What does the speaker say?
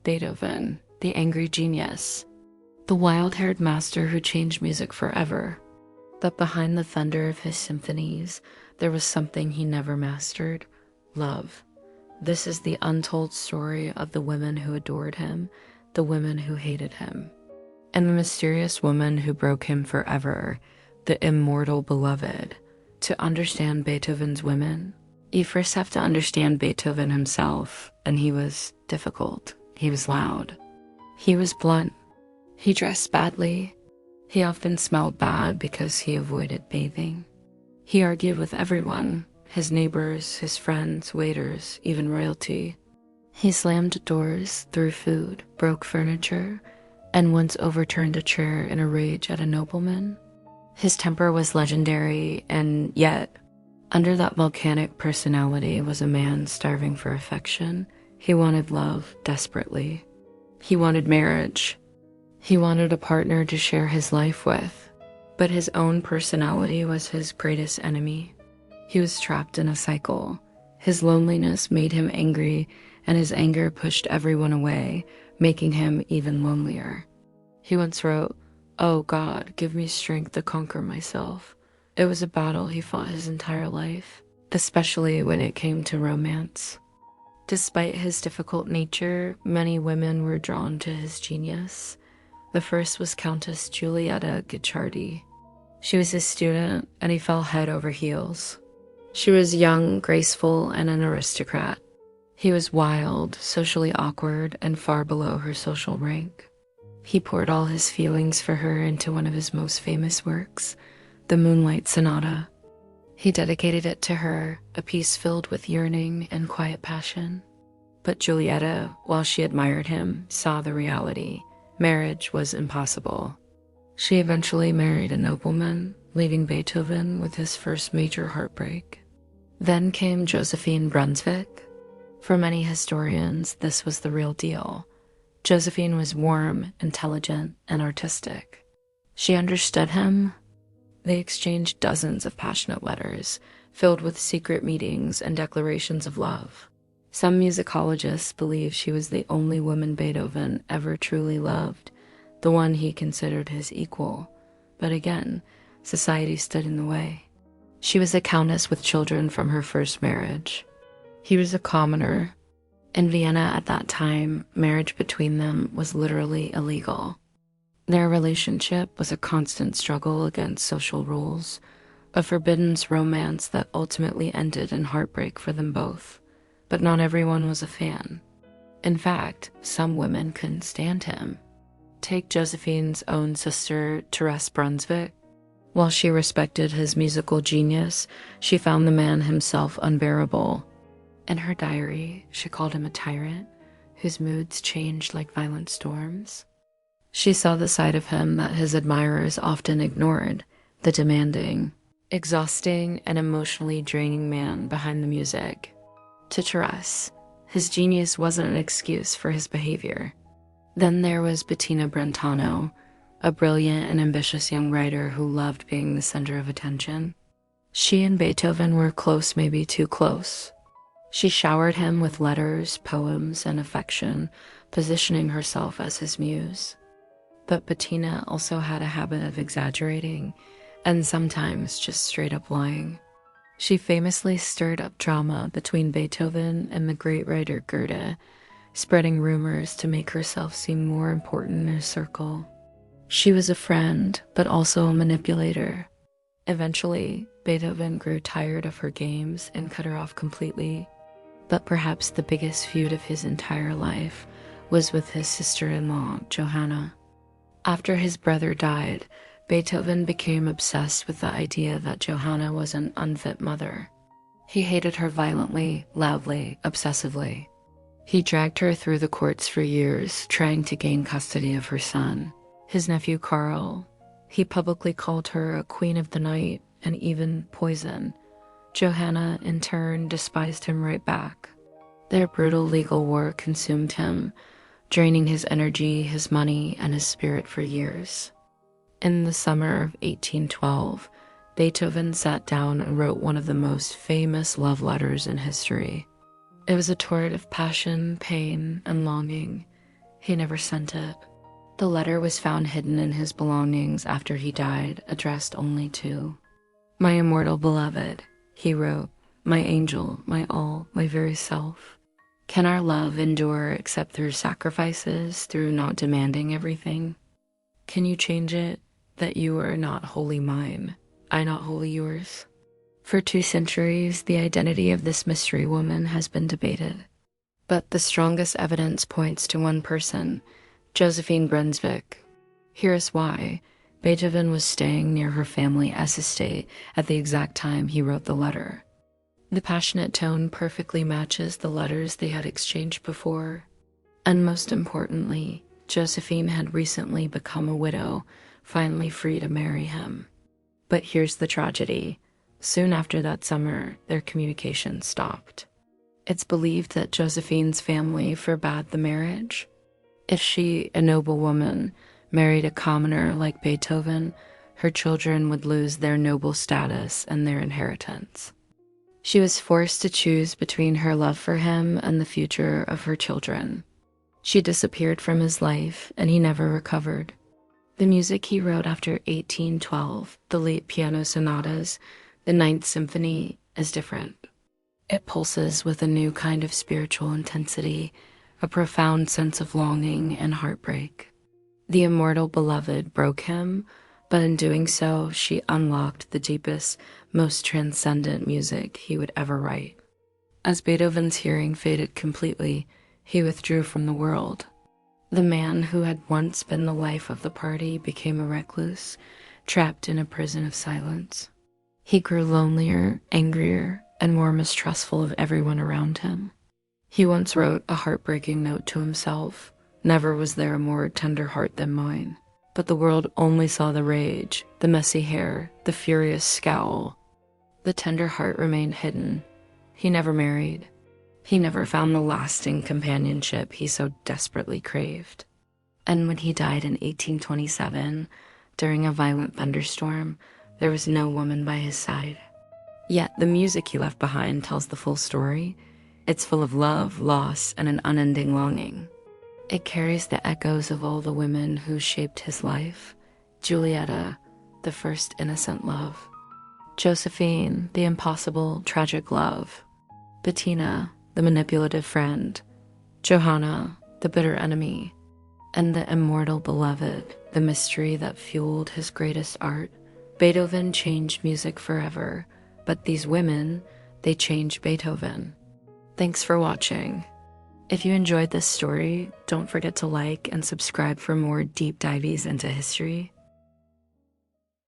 Beethoven, the angry genius, the wild-haired master who changed music forever. But behind the thunder of his symphonies, there was something he never mastered: love. This is the untold story of the women who adored him, the women who hated him, and the mysterious woman who broke him forever, the Immortal Beloved. To understand Beethoven's women, you first have to understand Beethoven himself, and he was difficult. He was loud. He was blunt. He dressed badly. He often smelled bad because he avoided bathing. He argued with everyone, his neighbors, his friends, waiters, even royalty. He slammed doors, threw food, broke furniture, and once overturned a chair in a rage at a nobleman. His temper was legendary, and yet, under that volcanic personality was a man starving for affection. He wanted love desperately. He wanted marriage. He wanted a partner to share his life with, but his own personality was his greatest enemy. He was trapped in a cycle. His loneliness made him angry, and his anger pushed everyone away, making him even lonelier. He once wrote, "Oh God, give me strength to conquer myself." It was a battle he fought his entire life, especially when it came to romance. Despite his difficult nature, many women were drawn to his genius. The first was Countess Giulietta Guicciardi. She was his student, and he fell head over heels. She was young, graceful, and an aristocrat. He was wild, socially awkward, and far below her social rank. He poured all his feelings for her into one of his most famous works, the Moonlight Sonata. He dedicated it to her, a piece filled with yearning and quiet passion. But Giulietta, while she admired him, saw the reality. Marriage was impossible. She eventually married a nobleman, leaving Beethoven with his first major heartbreak. Then came Josephine Brunswick. For many historians, this was the real deal. Josephine was warm, intelligent, and artistic. She understood him. They exchanged dozens of passionate letters, filled with secret meetings and declarations of love. Some musicologists believe she was the only woman Beethoven ever truly loved, the one he considered his equal. But again, society stood in the way. She was a countess with children from her first marriage. He was a commoner. In Vienna at that time, marriage between them was literally illegal. Their relationship was a constant struggle against social rules, a forbidden romance that ultimately ended in heartbreak for them both. But not everyone was a fan. In fact, some women couldn't stand him. Take Josephine's own sister, Therese Brunswick. While she respected his musical genius, she found the man himself unbearable. In her diary, she called him a tyrant, whose moods changed like violent storms. She saw the side of him that his admirers often ignored, the demanding, exhausting, and emotionally draining man behind the music. To Therese, his genius wasn't an excuse for his behavior. Then there was Bettina Brentano, a brilliant and ambitious young writer who loved being the center of attention. She and Beethoven were close, maybe too close. She showered him with letters, poems, and affection, positioning herself as his muse. But Bettina also had a habit of exaggerating, and sometimes just straight up lying. She famously stirred up drama between Beethoven and the great writer Goethe, spreading rumors to make herself seem more important in his circle. She was a friend, but also a manipulator. Eventually, Beethoven grew tired of her games and cut her off completely. But perhaps the biggest feud of his entire life was with his sister-in-law, Johanna. After his brother died, Beethoven became obsessed with the idea that Johanna was an unfit mother. He hated her violently, loudly, obsessively. He dragged her through the courts for years, trying to gain custody of her son, his nephew Karl. He publicly called her a queen of the night and even poison. Johanna, in turn, despised him right back. Their brutal legal war consumed him, draining his energy, his money, and his spirit for years. In the summer of 1812, Beethoven sat down and wrote one of the most famous love letters in history. It was a torrent of passion, pain, and longing. He never sent it. The letter was found hidden in his belongings after he died, addressed only to "My immortal beloved," he wrote, "my angel, my all, my very self. Can our love endure except through sacrifices, through not demanding everything? Can you change it, that you are not wholly mine, I not wholly yours?" For 2 centuries, the identity of this mystery woman has been debated. But the strongest evidence points to one person, Josephine Brunswick. Here is why. Beethoven was staying near her family estate at the exact time he wrote the letter. The passionate tone perfectly matches the letters they had exchanged before. And most importantly, Josephine had recently become a widow, finally free to marry him. But here's the tragedy. Soon after that summer, their communication stopped. It's believed that Josephine's family forbade the marriage. If she, a noble woman, married a commoner like Beethoven, her children would lose their noble status and their inheritance. She was forced to choose between her love for him and the future of her children. She disappeared from his life, and he never recovered. The music he wrote after 1812, the late piano sonatas, the Ninth Symphony, is different. It pulses with a new kind of spiritual intensity, a profound sense of longing and heartbreak. The Immortal Beloved broke him, but in doing so, she unlocked the deepest, most transcendent music he would ever write. As Beethoven's hearing faded completely, he withdrew from the world. The man who had once been the life of the party became a recluse, trapped in a prison of silence. He grew lonelier, angrier, and more mistrustful of everyone around him. He once wrote a heartbreaking note to himself. "Never was there a more tender heart than mine." But the world only saw the rage, the messy hair, the furious scowl. The tender heart remained hidden. He never married. He never found the lasting companionship he so desperately craved. And when he died in 1827, during a violent thunderstorm, there was no woman by his side. Yet the music he left behind tells the full story. It's full of love, loss, and an unending longing. It carries the echoes of all the women who shaped his life. Giulietta, the first innocent love. Josephine, the impossible, tragic love. Bettina, the manipulative friend. Johanna, the bitter enemy. And the Immortal Beloved, the mystery that fueled his greatest art. Beethoven changed music forever, but these women, they changed Beethoven. Thanks for watching. If you enjoyed this story, don't forget to like and subscribe for more deep dives into history.